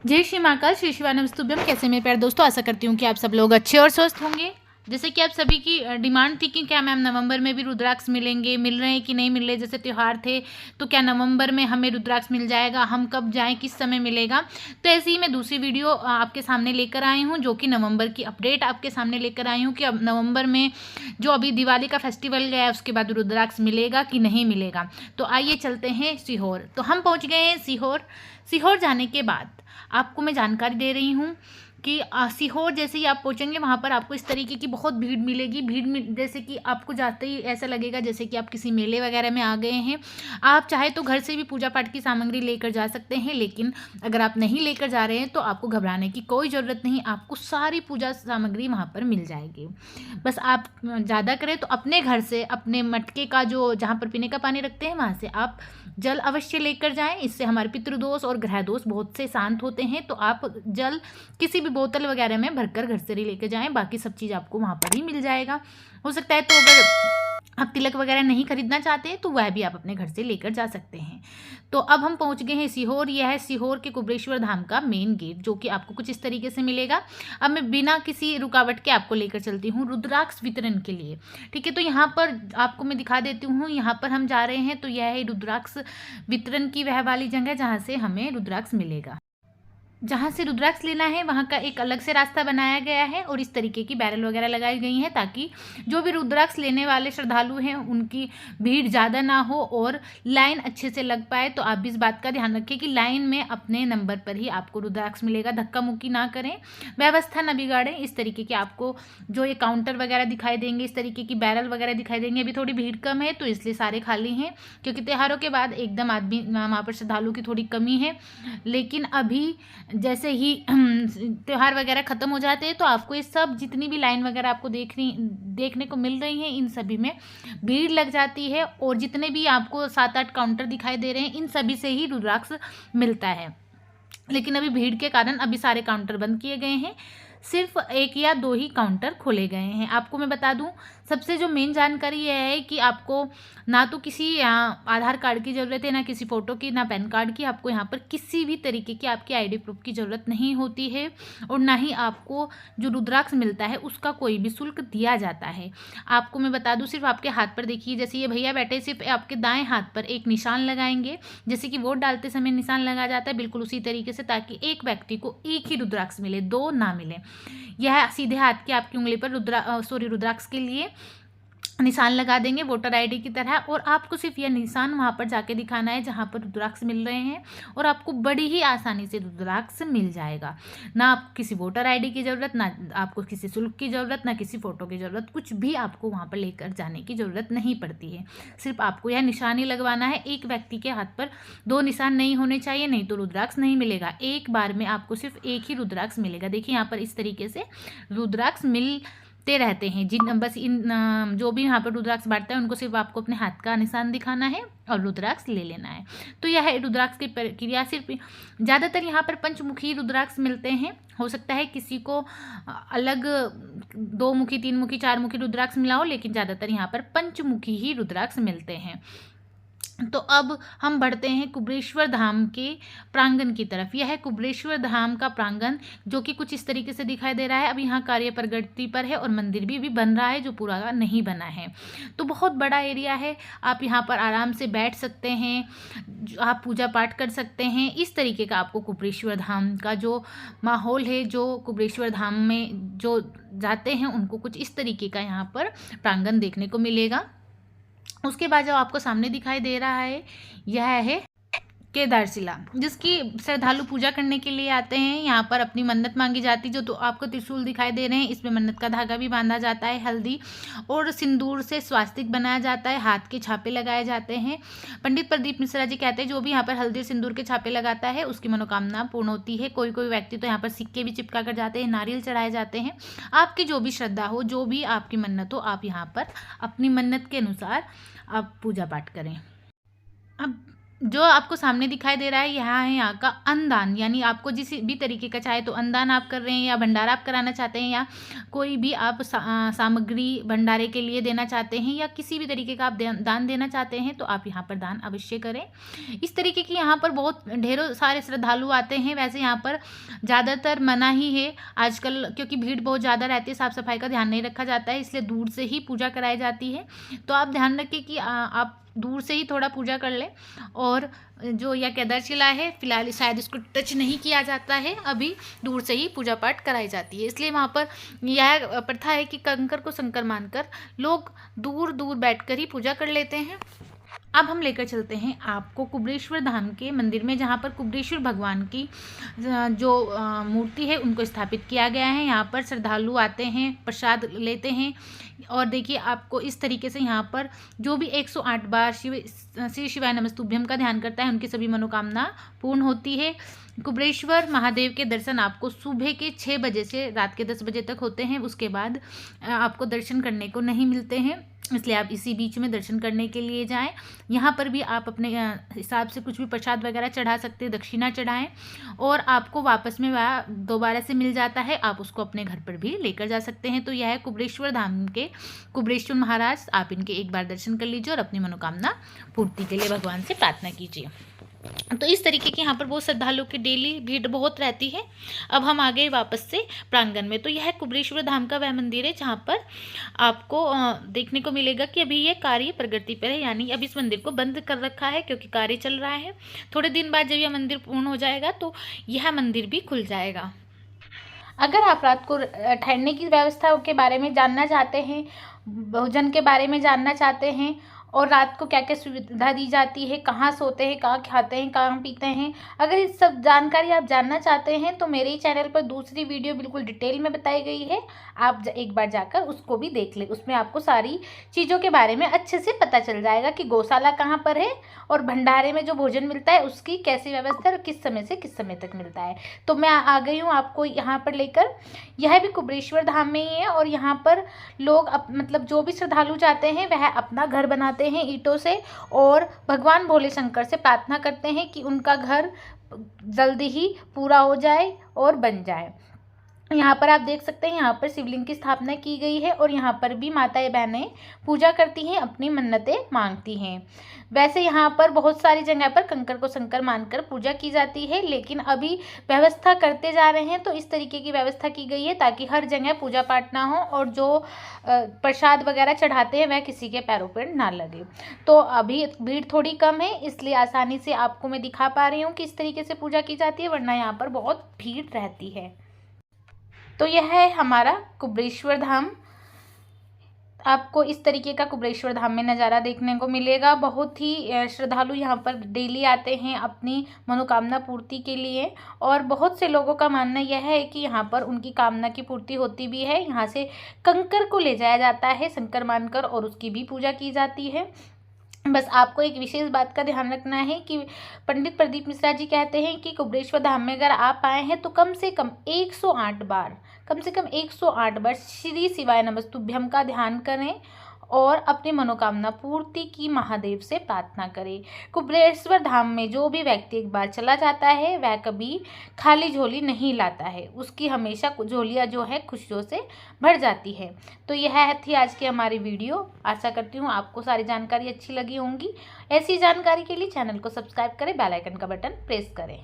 जय श्री महाकाल, श्री शिवानमस्तुभ्यम। कैसे मेरे प्यारे दोस्तों, आशा करती हूँ कि आप सब लोग अच्छे और स्वस्थ होंगे। जैसे कि आप सभी की डिमांड थी कि क्या मैम नवंबर में भी रुद्राक्ष मिलेंगे, मिल रहे हैं कि नहीं मिल रहे। जैसे त्यौहार थे तो क्या नवंबर में हमें रुद्राक्ष मिल जाएगा, हम कब जाएं, किस समय मिलेगा। तो ऐसे ही मैं दूसरी वीडियो आपके सामने लेकर आई हूँ, जो कि नवंबर की अपडेट आपके सामने लेकर आई हूँ कि अब नवंबर में जो अभी दिवाली का फेस्टिवल गया है उसके बाद रुद्राक्ष मिलेगा कि नहीं मिलेगा। तो आइए चलते हैं सीहोर। तो हम पहुँच गए हैं सीहोर। सीहोर जाने के बाद आपको मैं जानकारी दे रही हूँ कि सीहोर जैसे ही आप पहुँचेंगे वहाँ पर आपको इस तरीके की बहुत भीड़ मिलेगी। भीड़ में जैसे कि आपको जाते ही ऐसा लगेगा जैसे कि आप किसी मेले वगैरह में आ गए हैं। आप चाहे तो घर से भी पूजा पाठ की सामग्री लेकर जा सकते हैं, लेकिन अगर आप नहीं लेकर जा रहे हैं तो आपको घबराने की कोई ज़रूरत नहीं। आपको सारी पूजा सामग्री वहाँ पर मिल जाएगी। बस आप ज़्यादा करें तो अपने घर से, अपने मटके का जो जहाँ पर पीने का पानी रखते हैं वहाँ से आप जल अवश्य लेकर जाएं। इससे हमारे पितृदोष और ग्रह दोष बहुत से शांत होते हैं। तो आप जल किसी भी बोतल वगैरह में भरकर घर से ही लेकर जाएं। बाकी सब चीज़ आपको वहाँ पर ही मिल जाएगा। हो सकता है तो अगर आप तिलक वगैरह नहीं खरीदना चाहते हैं तो वह भी आप अपने घर से लेकर जा सकते हैं। तो अब हम पहुंच गए हैं सीहोर। यह है सीहोर के कुबरेश्वर धाम का मेन गेट, जो कि आपको कुछ इस तरीके से मिलेगा। अब मैं बिना किसी रुकावट के आपको लेकर चलती हूँ रुद्राक्ष वितरण के लिए। ठीक है, तो यहाँ पर आपको मैं दिखा देती हूँ। यहाँ पर हम जा रहे हैं तो यह है रुद्राक्ष वितरण की वह वाली जगह जहाँ से हमें रुद्राक्ष मिलेगा। जहाँ से रुद्राक्ष लेना है वहाँ का एक अलग से रास्ता बनाया गया है और इस तरीके की बैरल वगैरह लगाई गई हैं ताकि जो भी रुद्राक्ष लेने वाले श्रद्धालु हैं उनकी भीड़ ज़्यादा ना हो और लाइन अच्छे से लग पाए। तो आप भी इस बात का ध्यान रखें कि लाइन में अपने नंबर पर ही आपको रुद्राक्ष मिलेगा। धक्का मुक्की ना करें, व्यवस्था ना बिगाड़ें। इस तरीके के आपको जो ये काउंटर वगैरह दिखाई देंगे, इस तरीके की बैरल वगैरह दिखाई देंगे। अभी थोड़ी भीड़ कम है तो इसलिए सारे खाली हैं, क्योंकि त्योहारों के बाद एकदम आदमी वहाँ पर श्रद्धालु की थोड़ी कमी है। लेकिन अभी जैसे ही त्यौहार वगैरह ख़त्म हो जाते हैं तो आपको ये सब जितनी भी लाइन वगैरह आपको देखने को मिल रही हैं, इन सभी में भीड़ लग जाती है। और जितने भी आपको 7-8 काउंटर दिखाई दे रहे हैं इन सभी से ही रुद्राक्ष मिलता है। लेकिन अभी भीड़ के कारण अभी सारे काउंटर बंद किए गए हैं, सिर्फ 1 या 2 ही काउंटर खोले गए हैं। आपको मैं बता दूं, सबसे जो मेन जानकारी यह है कि आपको ना तो किसी आधार कार्ड की ज़रूरत है, ना किसी फ़ोटो की, ना पैन कार्ड की। आपको यहाँ पर किसी भी तरीके की आपकी आईडी प्रूफ की ज़रूरत नहीं होती है और ना ही आपको जो रुद्राक्ष मिलता है उसका कोई भी शुल्क दिया जाता है। आपको मैं बता दूँ, सिर्फ आपके हाथ पर देखिए, जैसे ये भैया बैठे, सिर्फ आपके दाएँ हाथ पर एक निशान लगाएंगे, जैसे कि वोट डालते समय निशान लगा जाता है, बिल्कुल उसी तरीके से, ताकि एक व्यक्ति को एक ही रुद्राक्ष मिले, 2 ना मिले। यह सीधे हाथ की आपकी उंगली पर रुद्राक्ष के लिए निशान लगा देंगे वोटर आईडी की तरह। और आपको सिर्फ यह निशान वहाँ पर जाके दिखाना है जहाँ पर रुद्राक्ष मिल रहे हैं और आपको बड़ी ही आसानी से रुद्राक्ष मिल जाएगा। ना आपको किसी वोटर आईडी की ज़रूरत, ना आपको किसी शुल्क की ज़रूरत, ना किसी फ़ोटो की ज़रूरत, कुछ भी आपको वहाँ पर लेकर जाने की ज़रूरत नहीं पड़ती है। सिर्फ आपको यह निशान ही लगवाना है। एक व्यक्ति के हाथ पर 2 निशान नहीं होने चाहिए, नहीं तो रुद्राक्ष नहीं मिलेगा। एक बार में आपको सिर्फ एक ही रुद्राक्ष मिलेगा। देखिए यहाँ पर इस तरीके से रुद्राक्ष मिलते रहते हैं। बस इन जो भी यहाँ पर रुद्राक्ष बांटता है उनको सिर्फ आपको अपने हाथ का निशान दिखाना है और रुद्राक्ष ले लेना है। तो यह है रुद्राक्ष की प्रक्रिया। सिर्फ ज़्यादातर यहाँ पर पंचमुखी रुद्राक्ष मिलते हैं। हो सकता है किसी को अलग 2 मुखी, 3 मुखी, 4 मुखी रुद्राक्ष मिला हो, लेकिन ज़्यादातर यहाँ पर पंचमुखी ही रुद्राक्ष मिलते हैं। तो अब हम बढ़ते हैं कुबरेश्वर धाम के प्रांगण की तरफ। यह है कुबरेश्वर धाम का प्रांगण, जो कि कुछ इस तरीके से दिखाई दे रहा है। अब यहाँ कार्य प्रगति पर है और मंदिर भी बन रहा है, जो पूरा नहीं बना है। तो बहुत बड़ा एरिया है, आप यहाँ पर आराम से बैठ सकते हैं, आप पूजा पाठ कर सकते हैं। इस तरीके का आपको कुबरेश्वर धाम का जो माहौल है, जो कुबरेश्वर धाम में जो जाते हैं उनको कुछ इस तरीके का यहाँ पर प्रांगण देखने को मिलेगा। उसके बाद जो आपको सामने दिखाई दे रहा है यह है केदारशिला, जिसकी श्रद्धालु पूजा करने के लिए आते हैं। यहाँ पर अपनी मन्नत मांगी जाती है। जो तो आपको त्रिशूल दिखाई दे रहे हैं, इसमें मन्नत का धागा भी बांधा जाता है। हल्दी और सिंदूर से स्वास्तिक बनाया जाता है, हाथ के छापे लगाए जाते हैं। पंडित प्रदीप मिश्रा जी कहते हैं जो भी यहाँ पर हल्दी सिंदूर के छापे लगाता है उसकी मनोकामना पूर्ण होती है। कोई कोई व्यक्ति तो यहाँ पर सिक्के भी चिपका कर जाते हैं, नारियल चढ़ाए जाते हैं। आपकी जो भी श्रद्धा हो, जो भी आपकी मन्नत हो, आप यहाँ पर अपनी मन्नत के अनुसार आप पूजा पाठ करें। अब जो आपको सामने दिखाई दे रहा है यहाँ है यहाँ का अन्नदान, यानी आपको जिस भी तरीके का चाहे तो अन्नदान आप कर रहे हैं या भंडारा आप कराना चाहते हैं या कोई भी आप सामग्री भंडारे के लिए देना चाहते हैं या किसी भी तरीके का आप दान देना चाहते हैं तो आप यहाँ पर दान अवश्य करें। इस तरीके की यहाँ पर बहुत ढेरों सारे श्रद्धालु आते हैं। वैसे यहाँ पर ज़्यादातर मना ही है आजकल, क्योंकि भीड़ बहुत ज़्यादा रहती है, साफ़ सफाई का ध्यान नहीं रखा जाता है, इसलिए दूर से ही पूजा कराई जाती है। तो आप ध्यान रखें कि आप दूर से ही थोड़ा पूजा कर लें। और जो यह केदारशिला है फिलहाल शायद इसको टच नहीं किया जाता है, अभी दूर से ही पूजा पाठ कराई जाती है, इसलिए वहाँ पर यह प्रथा है कि कंकर को शंकर मानकर लोग दूर दूर बैठकर ही पूजा कर लेते हैं। अब हम लेकर चलते हैं आपको कुबेरेश्वर धाम के मंदिर में, जहाँ पर कुबेरेश्वर भगवान की जो मूर्ति है उनको स्थापित किया गया है। यहाँ पर श्रद्धालु आते हैं, प्रसाद लेते हैं और देखिए आपको इस तरीके से यहाँ पर जो भी 108 बार श्री शिवाय नमस्तुभ्यम का ध्यान करता है उनकी सभी मनोकामना पूर्ण होती है। कुबेरेश्वर महादेव के दर्शन आपको सुबह के 6 बजे से रात के 10 बजे तक होते हैं, उसके बाद आपको दर्शन करने को नहीं मिलते हैं, इसलिए आप इसी बीच में दर्शन करने के लिए जाएं। यहाँ पर भी आप अपने हिसाब से कुछ भी प्रसाद वगैरह चढ़ा सकते हैं, दक्षिणा चढ़ाएं और आपको वापस में वह दोबारा से मिल जाता है, आप उसको अपने घर पर भी लेकर जा सकते हैं। तो यह है कुबेरेश्वर धाम के कुबेरेश्वर महाराज, आप इनके एक बार दर्शन कर लीजिए और अपनी मनोकामना पूर्ति के लिए भगवान से प्रार्थना कीजिए। तो इस तरीके के यहाँ पर बहुत श्रद्धालुओं की डेली भीड़ बहुत रहती है। अब हम आ गए वापस से प्रांगण में। तो यह कुबेरेश्वर धाम का वह मंदिर है जहाँ पर आपको देखने को मिलेगा कि अभी ये कार्य प्रगति पर है, यानी अब इस मंदिर को बंद कर रखा है क्योंकि कार्य चल रहा है। थोड़े दिन बाद जब यह मंदिर पूर्ण हो जाएगा तो यह मंदिर भी खुल जाएगा। अगर आप रात को ठहरने की व्यवस्था के बारे में जानना चाहते हैं, भोजन के बारे में जानना चाहते हैं और रात को क्या क्या सुविधा दी जाती है, कहाँ सोते हैं, कहाँ खाते हैं, कहाँ पीते हैं, अगर इस सब जानकारी आप जानना चाहते हैं तो मेरे ही चैनल पर दूसरी वीडियो बिल्कुल डिटेल में बताई गई है, आप एक बार जाकर उसको भी देख लें। उसमें आपको सारी चीज़ों के बारे में अच्छे से पता चल जाएगा कि गौशाला कहाँ पर है और भंडारे में जो भोजन मिलता है उसकी कैसी व्यवस्था है और किस समय से किस समय तक मिलता है। तो मैं आ गई हूँ आपको यहाँ पर लेकर। यह भी कुबेरेश्वर धाम में ही है और यहाँ पर लोग मतलब जो भी श्रद्धालु जाते हैं वह अपना घर बनाते हैं ईंटों से और भगवान भोले शंकर से प्रार्थना करते हैं कि उनका घर जल्दी ही पूरा हो जाए और बन जाए। यहाँ पर आप देख सकते हैं यहाँ पर शिवलिंग की स्थापना की गई है और यहाँ पर भी माताएं बहनें पूजा करती हैं, अपनी मन्नतें मांगती हैं। वैसे यहाँ पर बहुत सारी जगह पर कंकर को शंकर मानकर पूजा की जाती है, लेकिन अभी व्यवस्था करते जा रहे हैं तो इस तरीके की व्यवस्था की गई है ताकि हर जगह पूजा पाठ ना हो और जो प्रसाद वगैरह चढ़ाते हैं वह किसी के पैरों पर ना लगे। तो अभी भीड़ थोड़ी कम है, इसलिए आसानी से आपको मैं दिखा पा रही हूँ कि इस तरीके से पूजा की जाती है, वरना यहाँ पर बहुत भीड़ रहती है। तो यह है हमारा कुबेरेश्वर धाम। आपको इस तरीके का कुबेरेश्वर धाम में नज़ारा देखने को मिलेगा। बहुत ही श्रद्धालु यहाँ पर डेली आते हैं अपनी मनोकामना पूर्ति के लिए और बहुत से लोगों का मानना यह है कि यहाँ पर उनकी कामना की पूर्ति होती भी है। यहाँ से कंकर को ले जाया जाता है शंकर मानकर और उसकी भी पूजा की जाती है। बस आपको एक विशेष बात का ध्यान रखना है कि पंडित प्रदीप मिश्रा जी कहते हैं कि कुबेरेश्वर धाम में अगर आप आए हैं तो कम से कम 108 बार श्री शिवाय नमस्तुभ्यम का ध्यान करें और अपनी मनोकामना पूर्ति की महादेव से प्रार्थना करें। कुबेरेश्वर धाम में जो भी व्यक्ति एक बार चला जाता है वह कभी खाली झोली नहीं लाता है, उसकी हमेशा झोलियाँ जो है खुशियों से भर जाती है। तो यह थी आज की हमारी वीडियो। आशा करती हूँ आपको सारी जानकारी अच्छी लगी होंगी। ऐसी जानकारी के लिए चैनल को सब्सक्राइब करें, बेल आइकन का बटन प्रेस करें।